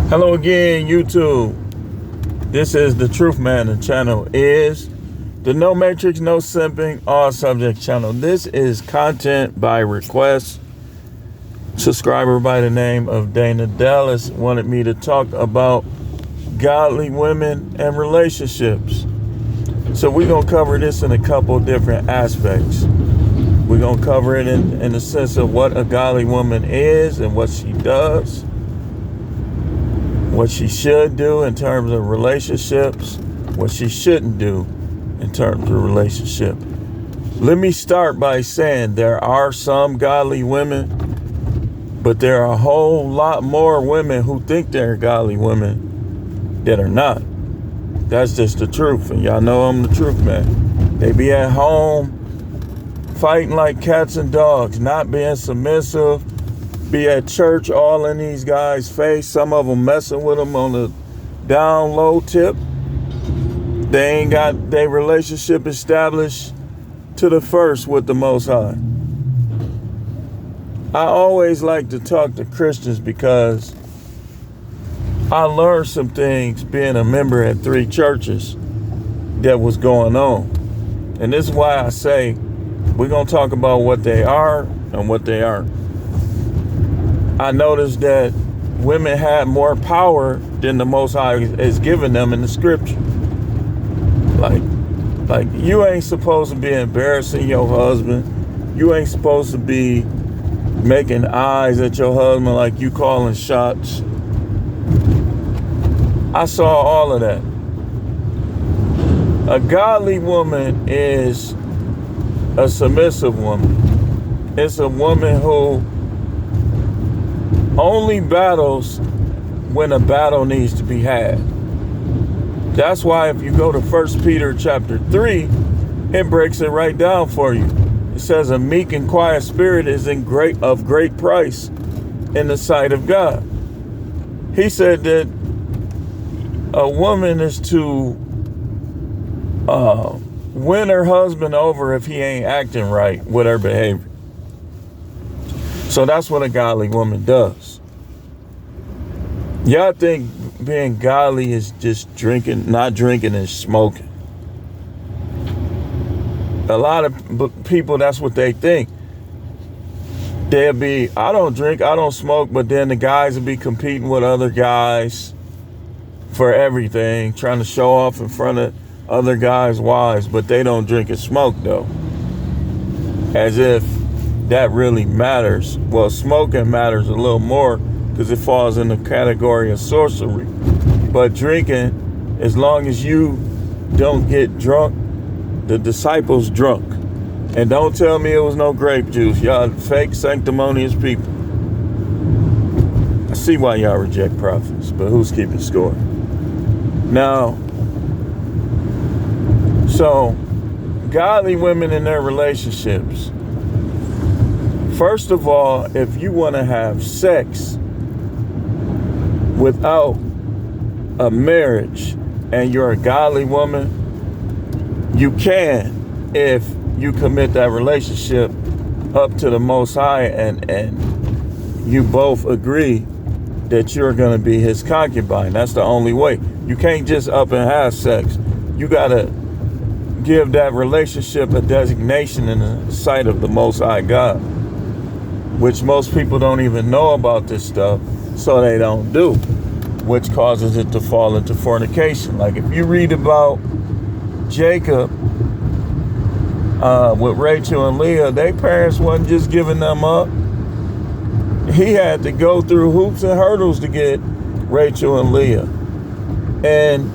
Hello again, YouTube. This is the Truth Man. The channel is the No Matrix, No Simping, All Subject channel. This is content by request. Subscriber by the name of Dana Dallas wanted me to talk about godly women and relationships. So we're going to cover this in a couple different aspects. We're going to cover it in the sense of what a godly woman is and what she does, what she should do in terms of relationships, what she shouldn't do in terms of relationship. Let me start by saying there are some godly women, but there are a whole lot more women who think they're godly women that are not. That's just the truth, and y'all know I'm the truth man. They be at home fighting like cats and dogs, not being submissive, be at church all in these guys' face, some of them messing with them on the down low tip. They ain't got their relationship established to the first with the Most High. I always like to talk to Christians because I learned some things being a member at 3 churches that was going on. And this is why I say we're going to talk about what they are and what they aren't. I noticed that women have more power than the Most High is giving them in the scripture. Like you ain't supposed to be embarrassing your husband. You ain't supposed to be making eyes at your husband like you calling shots. I saw all of that. A godly woman is a submissive woman. It's a woman who only battles when a battle needs to be had. That's why if you go to 1 Peter chapter 3, it breaks it right down for you. It says a meek and quiet spirit is of great price in the sight of God. He said that a woman is to win her husband over if he ain't acting right with her behavior. So that's what a godly woman does. Y'all think being godly is just drinking, not drinking and smoking. A lot of people, that's what they think. They'll be, I don't drink, I don't smoke, but then the guys will be competing with other guys for everything, trying to show off in front of other guys' wives, but they don't drink and smoke though. As if that really matters. Well, smoking matters a little more because it falls in the category of sorcery. But drinking, as long as you don't get drunk, the disciples drunk. And don't tell me it was no grape juice. Y'all fake sanctimonious people. I see why y'all reject prophets, but who's keeping score? Now, so godly women in their relationships. First of all, if you want to have sex without a marriage and you're a godly woman, you can if you commit that relationship up to the Most High and you both agree that you're going to be his concubine. That's the only way. You can't just up and have sex. You got to give that relationship a designation in the sight of the Most High God, which most people don't even know about this stuff, so they don't do, which causes it to fall into fornication. Like if you read about Jacob with Rachel and Leah, their parents wasn't just giving them up. He had to go through hoops and hurdles to get Rachel and Leah. And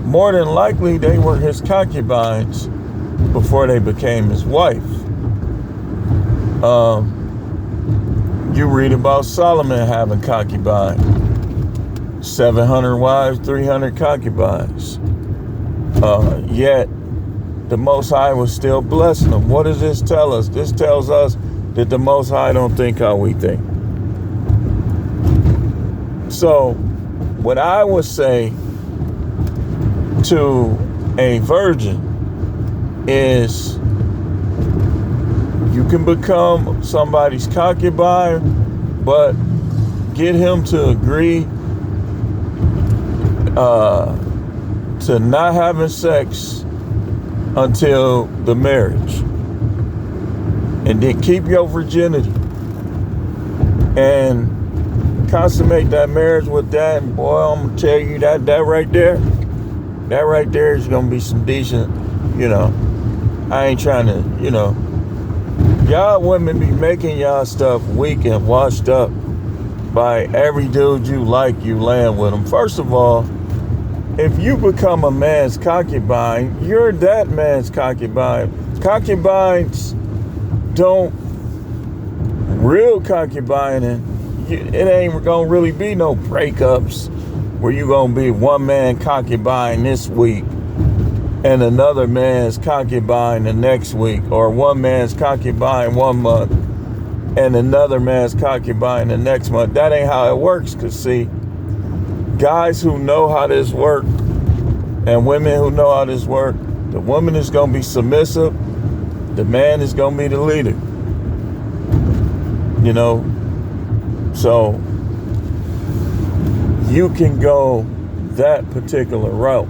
more than likely, they were his concubines before they became his wife. You read about Solomon having concubines, 700 wives, 300 concubines. Yet the Most High was still blessing them. What does this tell us? This tells us that the Most High don't think how we think. So what I would say to a virgin is you can become somebody's concubine, but get him to agree to not having sex until the marriage, and then keep your virginity and consummate that marriage with that. And boy, I'm gonna tell you that right there is gonna be some decent, I ain't trying to, y'all women be making y'all stuff weak and washed up by every dude you like, you land with them. First of all, if you become a man's concubine, you're that man's concubine. Concubines don't, real concubining, it ain't gonna really be no breakups where you gonna be one man concubine this week and another man's concubine the next week, or one man's concubine 1 month and another man's concubine the next month. That ain't how it works. Cause see, guys who know how this work and women who know how this work, the woman is gonna be submissive, the man is gonna be the leader. So you can go that particular route.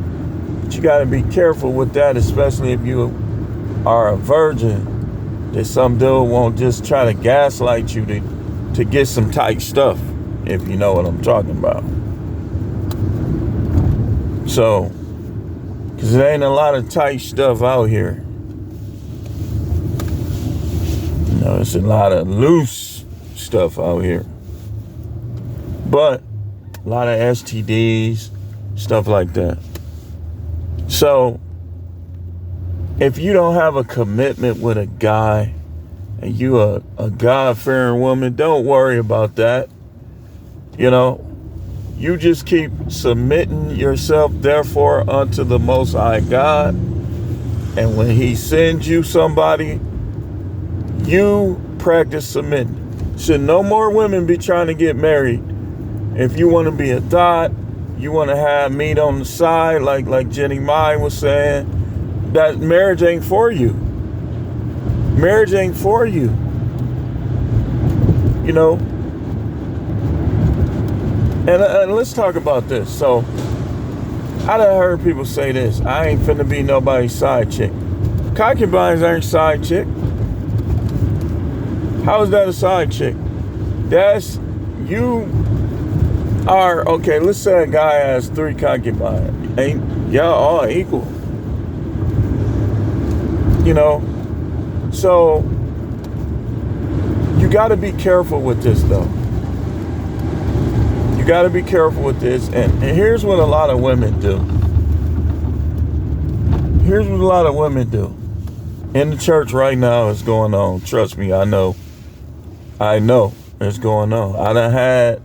But you got to be careful with that, especially if you are a virgin, that some dude won't just try to gaslight you to get some tight stuff, if you know what I'm talking about. So, because there ain't a lot of tight stuff out here. It's a lot of loose stuff out here. But a lot of STDs, stuff like that. So, if you don't have a commitment with a guy and you a God-fearing woman, don't worry about that. You just keep submitting yourself, therefore, unto the Most High God. And when He sends you somebody, you practice submitting. Should no more women be trying to get married? If you want to be a thought, you want to have meat on the side, like Jenny Mai was saying, that marriage ain't for you. Marriage ain't for you. And let's talk about this. So, I done heard people say this: I ain't finna be nobody's side chick. Concubines ain't side chick. How is that a side chick? That's, you are, okay, let's say a guy has 3 concubines. Ain't y'all all equal? So you got to be careful with this, though. You got to be careful with this. And here's what a lot of women do. Here's what a lot of women do. In the church right now, it's going on. Trust me, I know it's going on. I done had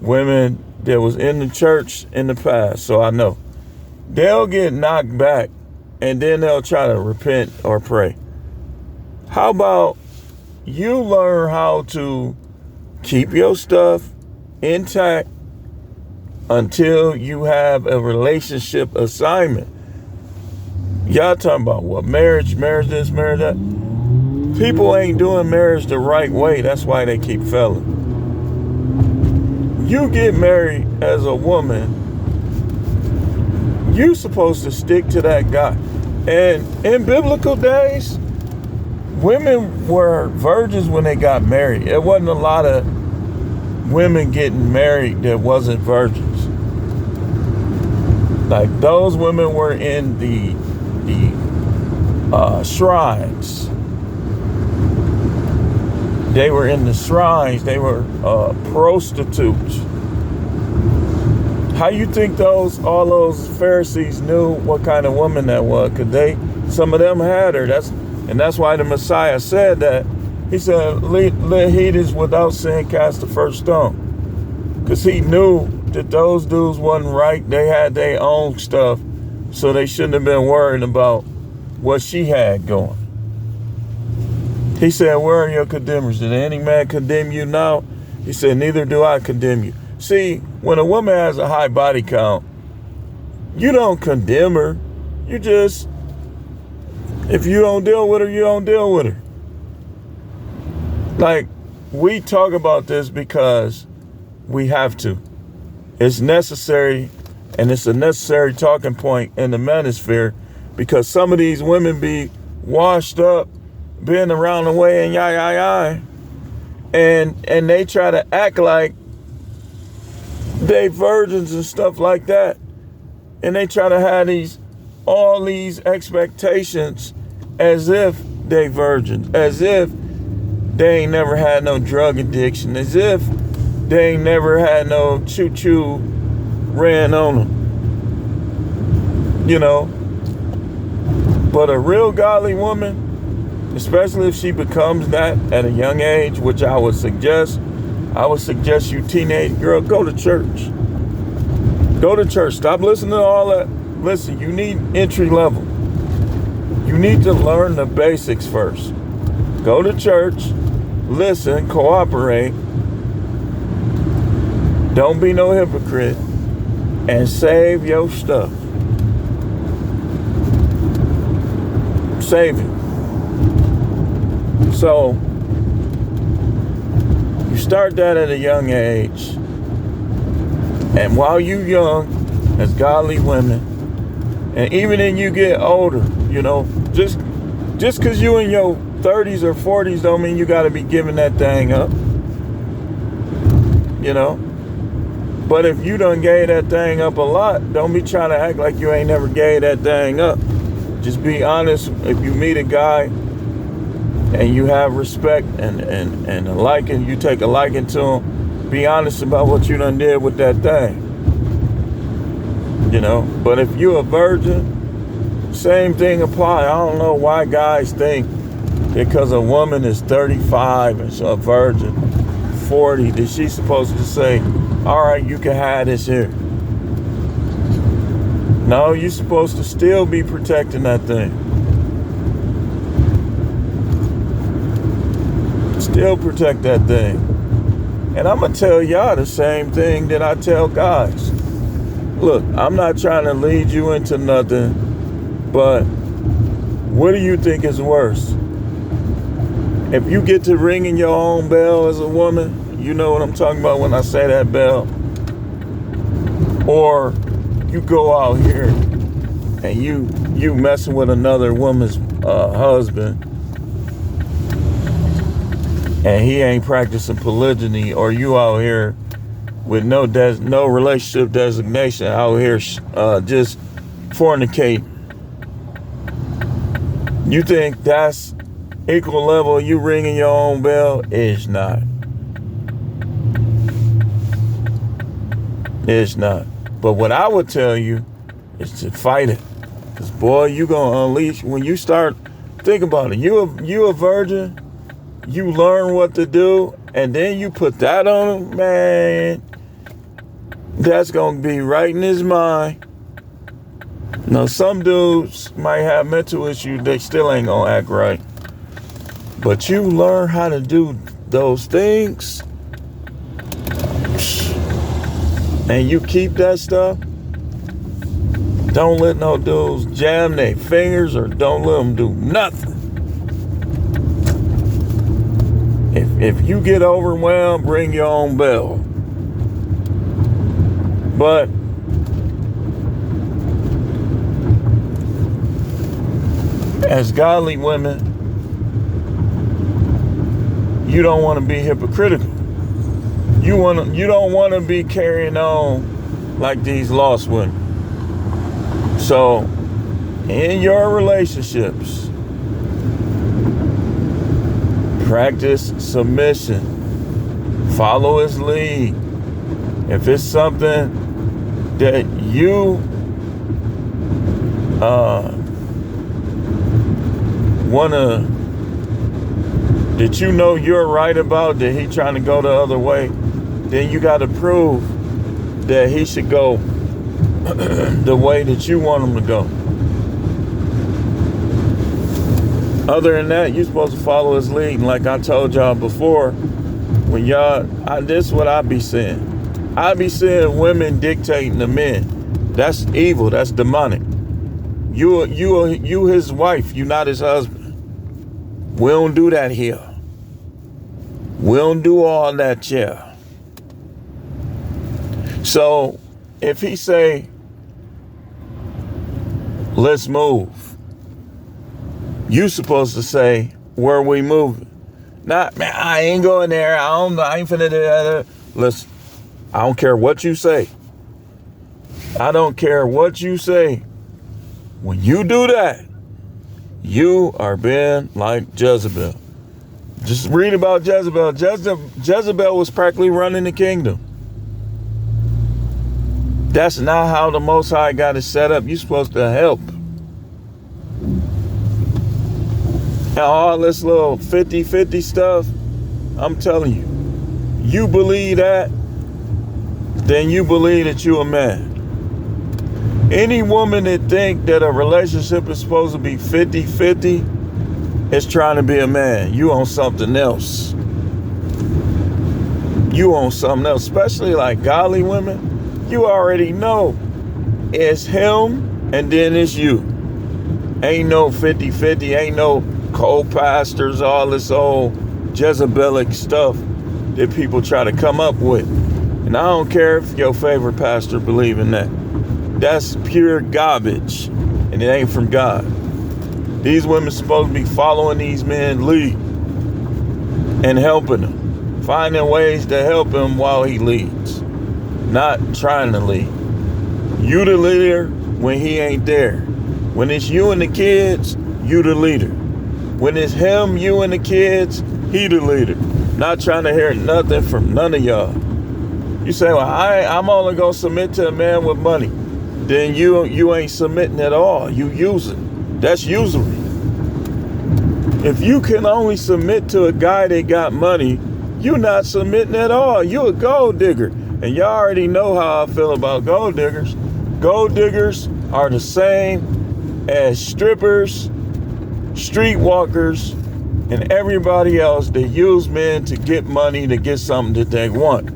women that was in the church in the past, so I know. They'll get knocked back, and then they'll try to repent or pray. How about you learn how to keep your stuff intact until you have a relationship assignment? Y'all talking about what? Marriage this, marriage that. People ain't doing marriage the right way. That's why they keep failing. You get married as a woman, you supposed to stick to that guy. And in biblical days, women were virgins when they got married. It wasn't a lot of women getting married that wasn't virgins. Like, those women were in the shrines. They were in the shrines. They were prostitutes. How you think all those Pharisees knew what kind of woman that was? Cause some of them had her. That's why the Messiah said that. He said, "Let he is without sin cast the first stone." Cause he knew that those dudes wasn't right. They had their own stuff, so they shouldn't have been worried about what she had going. He said, "Where are your condemners? Did any man condemn you now?" He said, "Neither do I condemn you." See, when a woman has a high body count, you don't condemn her. You just, if you don't deal with her, you don't deal with her. Like, we talk about this because we have to. It's necessary And it's a necessary talking point in the manosphere, because some of these women be washed up, been around the way and yah. And they try to act like they virgins and stuff like that. And they try to have all these expectations as if they virgins, as if they ain't never had no drug addiction, as if they ain't never had no choo-choo ran on them. You know? But a real godly woman, especially if she becomes that at a young age, which I would suggest you teenage girl, go to church. Go to church. Stop listening to all that. Listen, you need entry level. You need to learn the basics first. Go to church, listen, cooperate. Don't be no hypocrite, and save your stuff. Save it. So, you start that at a young age. And while you young, as godly women, and even when you get older, you know, just because you in your 30s or 40s don't mean you got to be giving that thing up. You know? But if you done gave that thing up a lot, don't be trying to act like you ain't never gave that thing up. Just be honest. If you meet a guy and you have respect and a liking, you take a liking to him, be honest about what you done did with that thing. You know? But if you a virgin, same thing apply. I don't know why guys think because a woman is 35 and she's a virgin, 40, that she's supposed to say, all right, you can have this here. No, you're supposed to still be protecting that thing. Still protect that thing. And I'm going to tell y'all the same thing that I tell guys. Look, I'm not trying to lead you into nothing, but what do you think is worse? If you get to ringing your own bell as a woman, you know what I'm talking about when I say that bell. Or you go out here and you messing with another woman's husband, and he ain't practicing polygyny, or you out here with no relationship designation, out here just fornicating. You think that's equal level? You ringing your own bell? It's not. It's not. But what I would tell you is to fight it. Because, boy, you going to unleash. When you start, think about it. You a virgin. You learn what to do. And then you put that on him, man. That's going to be right in his mind. Now, some dudes might have mental issues. They still ain't going to act right. But you learn how to do those things. And you keep that stuff. Don't let no dudes jam their fingers, or don't let them do nothing. If you get overwhelmed, bring your own bell. But as godly women, you don't want to be hypocritical. You don't want to be carrying on like these lost women. So, in your relationships, practice submission. Follow his lead. If it's something that you that you know you're right about, that he trying to go the other way, then you got to prove that he should go the way that you want him to go. Other than that, you're supposed to follow his lead. And like I told y'all before, when this is what I be saying. I be seeing women dictating to men. That's evil. That's demonic. You his wife. You not his husband. We don't do that here. We don't do all that here. So if he say, Let's move. You supposed to say, where we moving? Not, man, I ain't going there. I ain't finna do that. Listen, I don't care what you say. I don't care what you say. When you do that, you are being like Jezebel. Just read about Jezebel. Jezebel was practically running the kingdom. That's not how the Most High got it set up. You're supposed to help. And all this little 50-50 stuff, I'm telling you, you believe that, then you believe that you a man. Any woman that think that a relationship is supposed to be 50-50 is trying to be a man. You on something else. You on something else, especially like godly women. You already know it's him and then it's you. Ain't no 50-50, ain't no co-pastors, all this old Jezebelic stuff that people try to come up with. And I don't care if your favorite pastor believe in that. That's pure garbage, and it ain't from God. These women supposed to be following these men lead and helping them, finding ways to help him while he leads, not trying to lead. You the leader when he ain't there. When it's you and the kids, you the leader. When it's him, you and the kids, he the leader. Not trying to hear nothing from none of y'all. You say, well, I'm only gonna submit to a man with money. Then you ain't submitting at all. You using. That's usury. If you can only submit to a guy that got money, you not submitting at all. You a gold digger. And y'all already know how I feel about gold diggers. Gold diggers are the same as strippers, streetwalkers, and everybody else that use men to get money to get something that they want.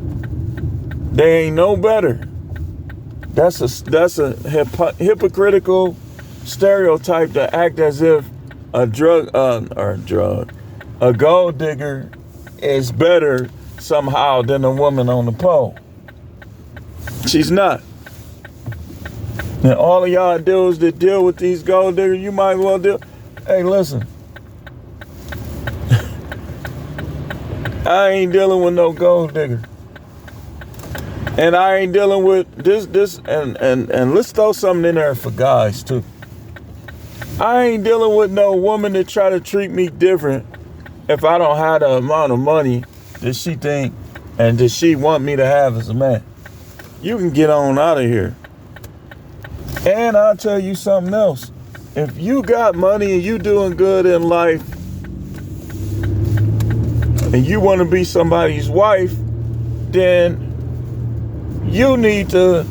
They ain't no better. That's a hypocritical stereotype to act as if a gold digger is better somehow than a woman on the pole. She's not. And all of y'all dudes that deal with these gold diggers, you might as well do. Hey, listen. I ain't dealing with no gold digger. And I ain't dealing with this, and let's throw something in there for guys too. I ain't dealing with no woman that try to treat me different if I don't have the amount of money that she think and that she want me to have as a man. You can get on out of here. And I'll tell you something else. If you got money and you doing good in life and you want to be somebody's wife, then you need to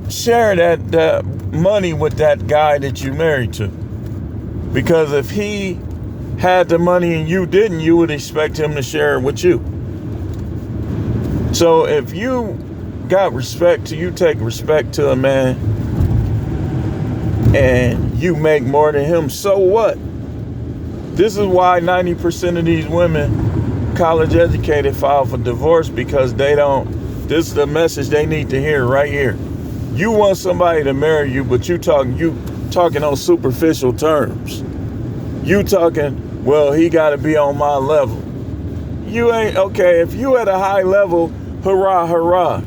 share that money with that guy that you married to. Because if he had the money and you didn't, you would expect him to share it with you. So if you got respect, you take respect to a man and you make more than him, so what? This is why 90% of these women, college educated, file for divorce, because they don't. This is the message they need to hear right here. You want somebody to marry you, but you talking on superficial terms. You talking, well, he got to be on my level. You ain't, okay, if you at a high level, hurrah, hurrah.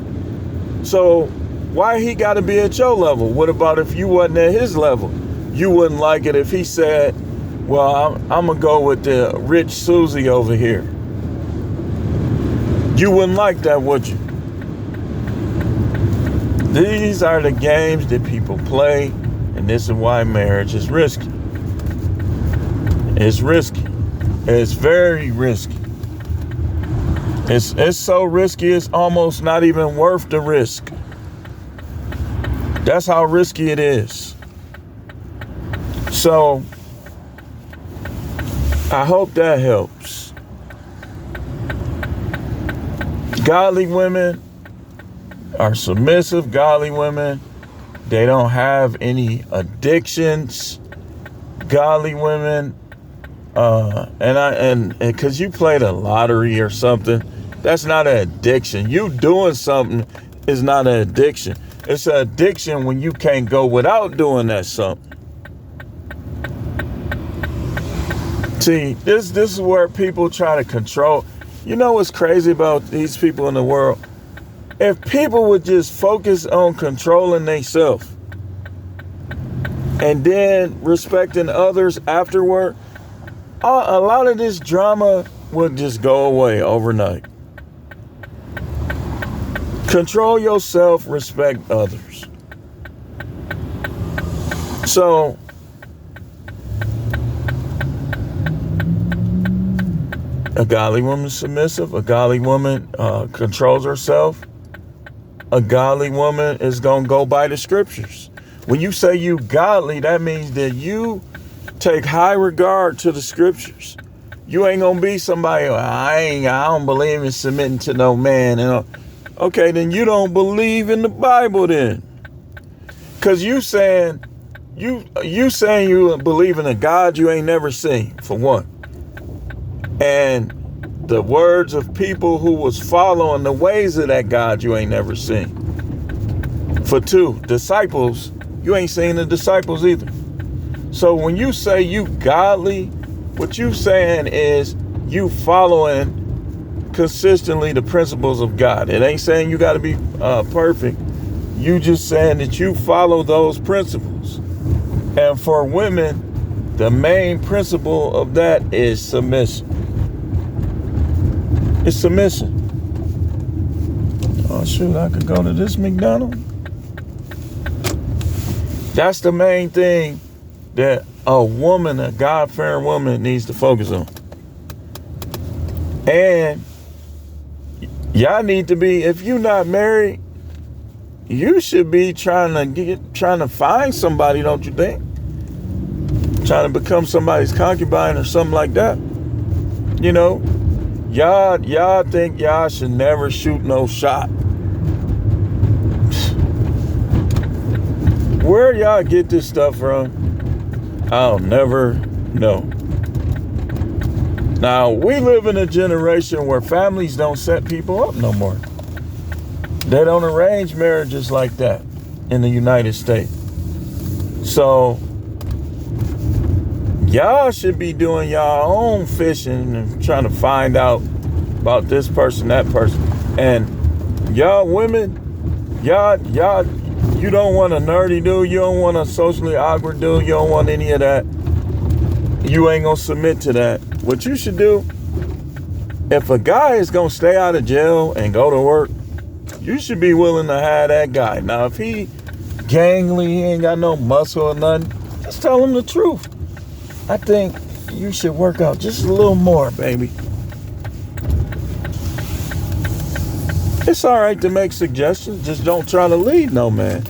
So why he got to be at your level? What about if you wasn't at his level? You wouldn't like it if he said, well, I'm going to go with the rich Susie over here. You wouldn't like that, would you? These are the games that people play, and this is why marriage is risky. It's risky. It's very risky. It's so risky, it's almost not even worth the risk. That's how risky it is. So, I hope that helps. Godly women are submissive. Godly women, they don't have any addictions. Godly women, and because you played a lottery or something, that's not an addiction. You doing something is not an addiction. It's an addiction when you can't go without doing that something. See, this is where people try to control. You know what's crazy about these people in the world? If people would just focus on controlling themselves and then respecting others afterward, a lot of this drama would just go away overnight. Control yourself, respect others. So, a godly woman is submissive. A godly woman controls herself. A godly woman is going to go by the scriptures. When you say you godly, that means that you take high regard to the scriptures. You ain't going to be somebody, I don't believe in submitting to no man. Okay, then you don't believe in the Bible then. Because you saying you believe in a God you ain't never seen, for one. And the words of people who was following the ways of that God you ain't never seen. For two, disciples, you ain't seen the disciples either. So when you say you godly, what you saying is you following consistently the principles of God. It ain't saying you got to be perfect. You just saying that you follow those principles. And for women, the main principle of that is submission. It's submission. Oh shoot, I could go to this McDonald's. That's the main thing that a woman, a God-fearing woman, needs to focus on. And y'all need to be, if you're not married, you should be trying to find somebody, don't you think? Trying to become somebody's concubine or something like that. You know, y'all think y'all should never shoot no shot. Where y'all get this stuff from, I'll never know. Now, we live in a generation where families don't set people up no more. They don't arrange marriages like that in the United States. So, y'all should be doing y'all own fishing and trying to find out about this person, that person. And y'all women, you don't want a nerdy dude. You don't want a socially awkward dude. You don't want any of that. You ain't gonna submit to that. What you should do, if a guy is gonna stay out of jail and go to work, you should be willing to have that guy. Now, if he gangly, he ain't got no muscle or nothing, just tell him the truth. I think you should work out just a little more, baby. It's all right to make suggestions. Just don't try to lead no man.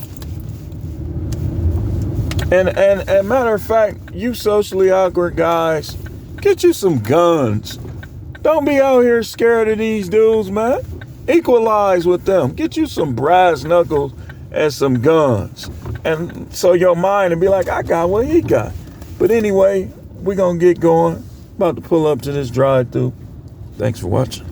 And matter of fact, you socially awkward guys, get you some guns. Don't be out here scared of these dudes, man. Equalize with them. Get you some brass knuckles and some guns. And so your mind will be like, I got what he got. But anyway, we're going to get going. About to pull up to this drive-thru. Thanks for watching.